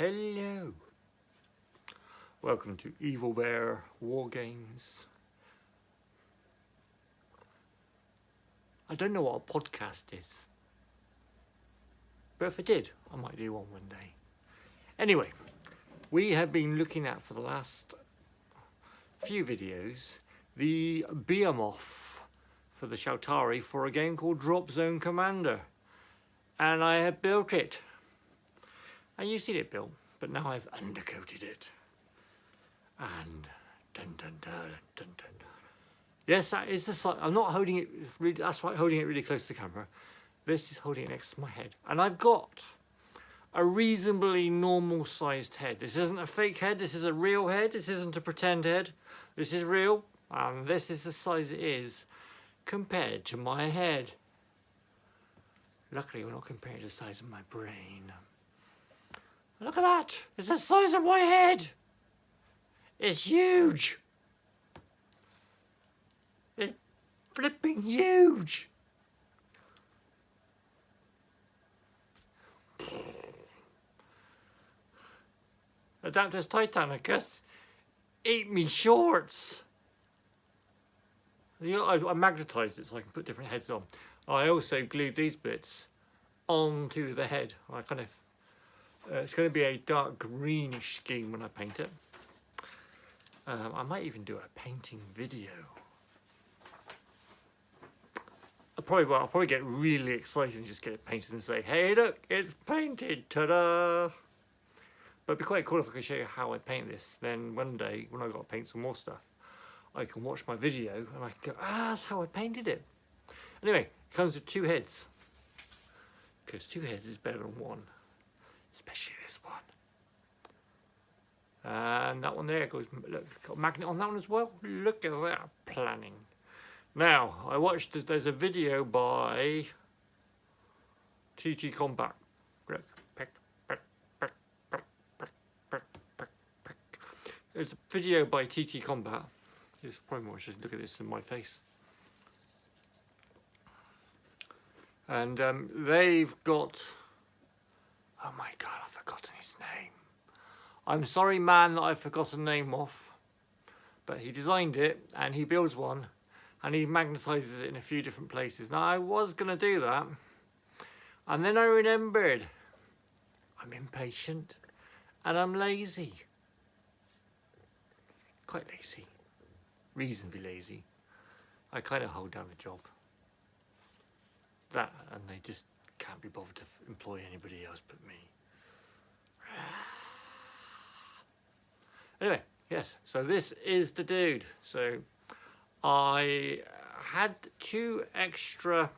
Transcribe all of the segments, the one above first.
Hello. Welcome to Evil Bear War Games. I don't know what a podcast is, but if I did, I might do one day. Anyway, we have been looking at for the last few videos the behemoth for the Shaltari for a game called Dropzone Commander, and I have built it. And you've seen it built, but now I've undercoated it. And dun dun dun dun dun. Yes, that is the size. I'm not holding it really. That's right, holding it really close to the camera. This is holding it next to my head, and I've got a reasonably normal sized head. This isn't a fake head. This is a real head. This isn't a pretend head. This is real, and this is the size it is compared to my head. Luckily, we're not comparing to the size of my brain. Look at that! It's the size of my head! It's huge! It's flipping huge! Adaptus Titanicus, eat me shorts! You know, I magnetised it so I can put different heads on. I also glued these bits onto the head. I kind of it's going to be a dark greenish scheme when I paint it. I might even do a painting video. I'll probably get really excited and just get it painted and say, hey look, it's painted, ta-da! But it'd be quite cool if I could show you how I paint this. Then one day, when I've got to paint some more stuff, I can watch my video and I can go, that's how I painted it. Anyway, it comes with two heads. Because two heads is better than one. Especially this one. And that one there goes, look, got a magnet on that one as well. Look at that planning. Now, I watched, there's a video by TT Combat. Look, there's a video by TT Combat. It's probably more just look at this in my face. And they've got, oh my god, I've forgotten his name. I'm sorry, man, that I've forgotten the name of. But he designed it, and he builds one, and he magnetizes it in a few different places. Now, I was going to do that, and then I remembered I'm impatient, and I'm lazy. Quite lazy. Reasonably lazy. I kind of hold down the job. That, and they just can't be bothered to employ anybody else but me. Anyway, yes, so this is the dude. So I had two extra,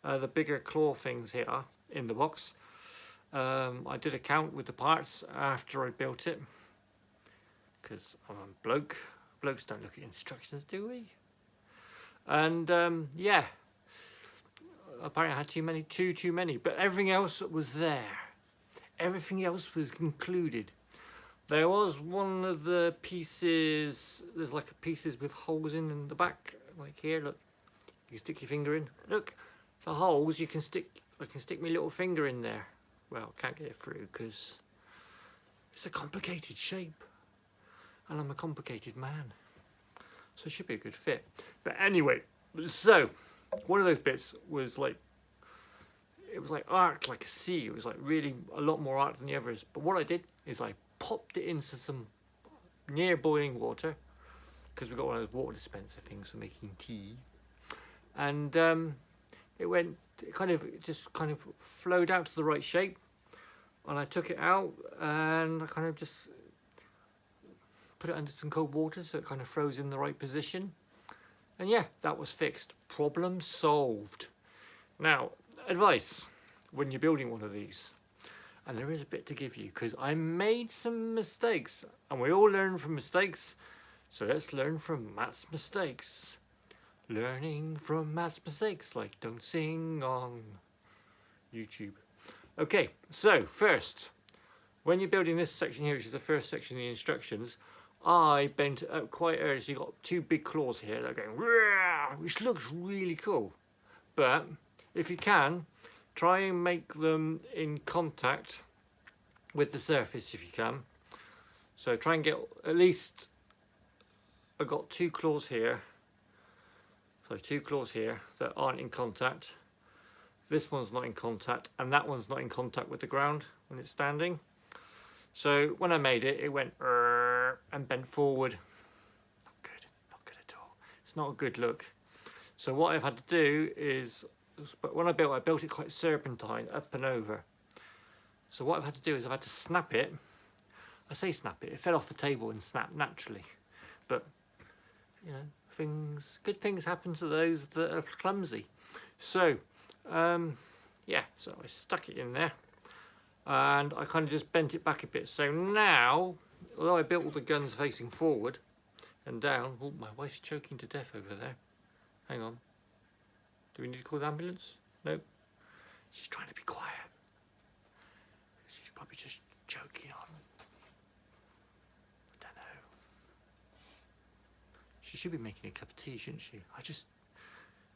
the bigger claw things here in the box. I did a count with the parts after I built it, because I'm a bloke. Blokes don't look at instructions, do we? And yeah, apparently I had too many, but everything else was there. Everything else was included. There was one of the pieces, there's like pieces with holes in the back, like here, look. You stick your finger in. Look, the holes, I can stick my little finger in there. Well, can't get it through because it's a complicated shape. And I'm a complicated man. So it should be a good fit. But anyway, so one of those bits was like, it was like arced like a sea. It was like really a lot more arced than the others. But what I did is I popped it into some near boiling water, because we've got one of those water dispenser things for making tea. And it kind of flowed out to the right shape. And I took it out and I kind of just put it under some cold water so it kind of froze in the right position. And yeah, that was fixed. Problem solved. Now, advice when you're building one of these, and there is a bit to give you because I made some mistakes and we all learn from mistakes. So let's learn from Matt's mistakes. Learning from Matt's mistakes, like don't sing on YouTube. Okay, so first, when you're building this section here, which is the first section of the instructions, I bent it up quite early, so you've got two big claws here that are going, Rah! Which looks really cool. But if you can, try and make them in contact with the surface if you can. So try and get at least, I've got 2 claws here, so 2 claws here that aren't in contact. This one's not in contact, and that one's not in contact with the ground when it's standing. So when I made it, it went and bent forward. Not good at all. It's not a good look. So what I've had to do is, but when I built it quite serpentine up and over. So what I've had to do is I've had to snap it. I say snap it, it fell off the table and snapped naturally. But, you know, good things happen to those that are clumsy. So, yeah, so I stuck it in there. And I kind of just bent it back a bit. So now, although I built all the guns facing forward and down, oh, my wife's choking to death over there. Hang on. Do we need to call the ambulance? No. She's trying to be quiet. She's probably just choking on. I don't know. She should be making a cup of tea, shouldn't she?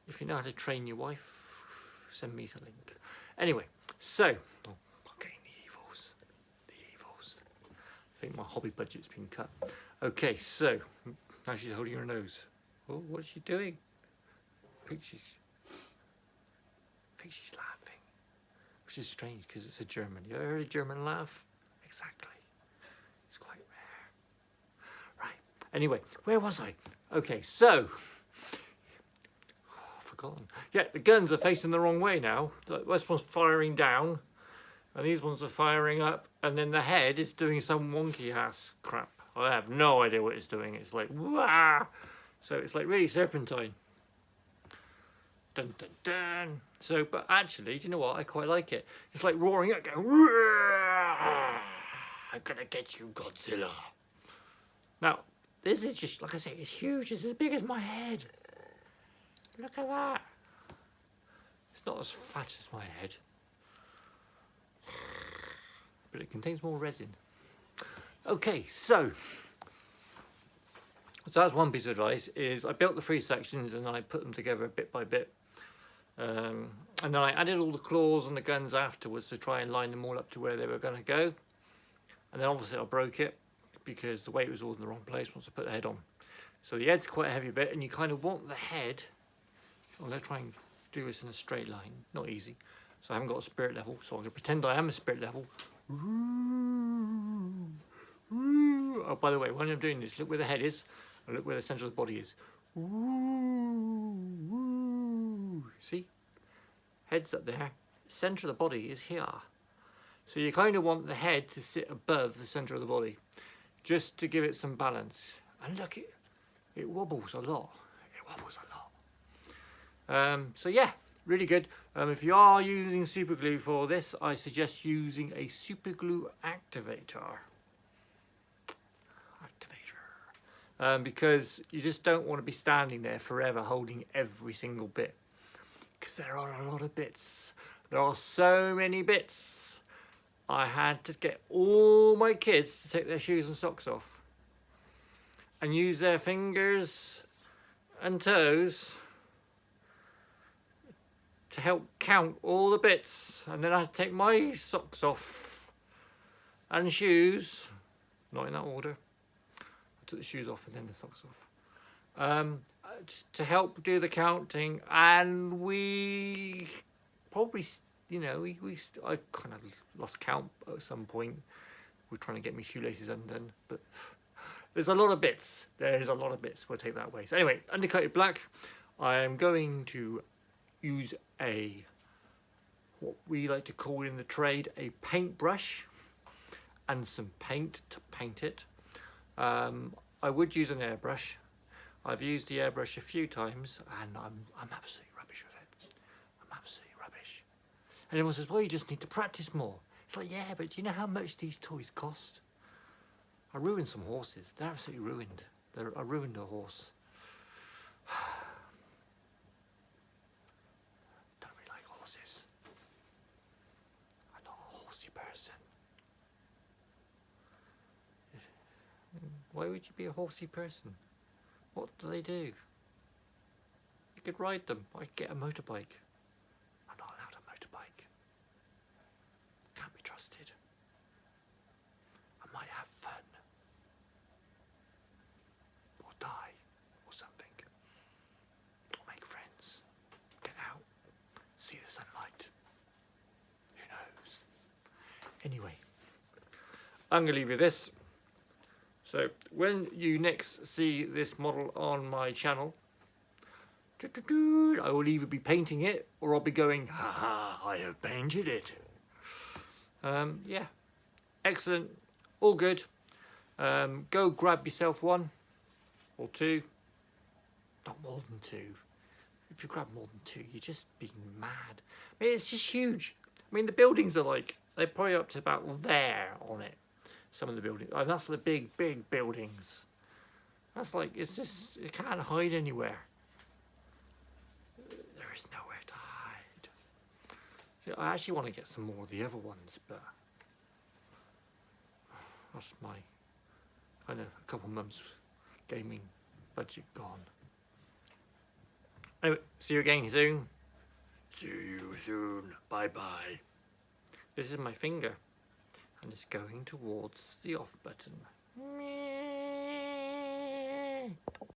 If you know how to train your wife, send me the link. Anyway, so, oh, getting the evils. I think my hobby budget's been cut. Okay, so, now she's holding her nose. Oh, what's she doing? I think she's laughing, which is strange because it's a German. You ever heard a German laugh? Exactly. It's quite rare. Right. Anyway, where was I? Okay, so I've forgotten. Yeah, the guns are facing the wrong way now. This one's firing down, and these ones are firing up, and then the head is doing some wonky ass crap. I have no idea what it's doing. It's like wah. So it's like really serpentine. Dun dun dun. So, but actually, do you know what? I quite like it. It's like roaring out, going, "Rah! I'm gonna get you, Godzilla." Now, this is just, like I say, it's huge. It's as big as my head. Look at that. It's not as fat as my head, but it contains more resin. Okay, so that's one piece of advice, is I built the 3 sections and I put them together bit by bit. And then I added all the claws and the guns afterwards to try and line them all up to where they were going to go. And then obviously I broke it because the weight was all in the wrong place once I put the head on. So the head's quite a heavy bit, and you kind of want the head. I'm going to try and do this in a straight line. Not easy. So I haven't got a spirit level, so I'm going to pretend I am a spirit level. Oh, by the way, when I'm doing this, look where the head is and look where the centre of the body is. See? Head's up there. Centre of the body is here. So you kind of want the head to sit above the centre of the body, just to give it some balance. And look, it wobbles a lot. It wobbles a lot. So yeah, really good. If you are using super glue for this, I suggest using a super glue activator. Because you just don't want to be standing there forever holding every single bit, because there are a lot of bits. There are so many bits. I had to get all my kids to take their shoes and socks off and use their fingers and toes to help count all the bits, and then I had to take my socks off and shoes, not in that order. Took the shoes off and then the socks off, to help do the counting. And we probably, you know, I kind of lost count at some point. We're trying to get my shoelaces undone, but there's a lot of bits. There's a lot of bits. We'll take that away. So anyway, undercoated black. I am going to use what we like to call in the trade a paintbrush and some paint to paint it. I would use an airbrush. I've used the airbrush a few times and I'm absolutely rubbish with it. I'm absolutely rubbish. And everyone says, well, you just need to practice more. It's like, yeah, but do you know how much these toys cost? I ruined some horses. They're absolutely ruined. I ruined a horse. Don't really like horses. I'm not a horsey person. Why would you be a horsey person? What do they do? You could ride them. I could get a motorbike. I'm not allowed a motorbike. Can't be trusted. Anyway, I'm going to leave you this. So when you next see this model on my channel, I will either be painting it or I'll be going, haha, I have painted it. Yeah, excellent, all good. Go grab yourself one or two, not more than two. If you grab more than two, you're just being mad. I mean, it's just huge. I mean, the buildings are like, they're probably up to about there on it. Some of the buildings, oh, that's the big buildings. That's like, it's just, it can't hide anywhere. There is nowhere to hide. So I actually want to get some more of the other ones, but that's my kind of a couple months gaming budget gone. Anyway, see you again soon. See you soon. Bye bye. This is my finger, and it's going towards the off button.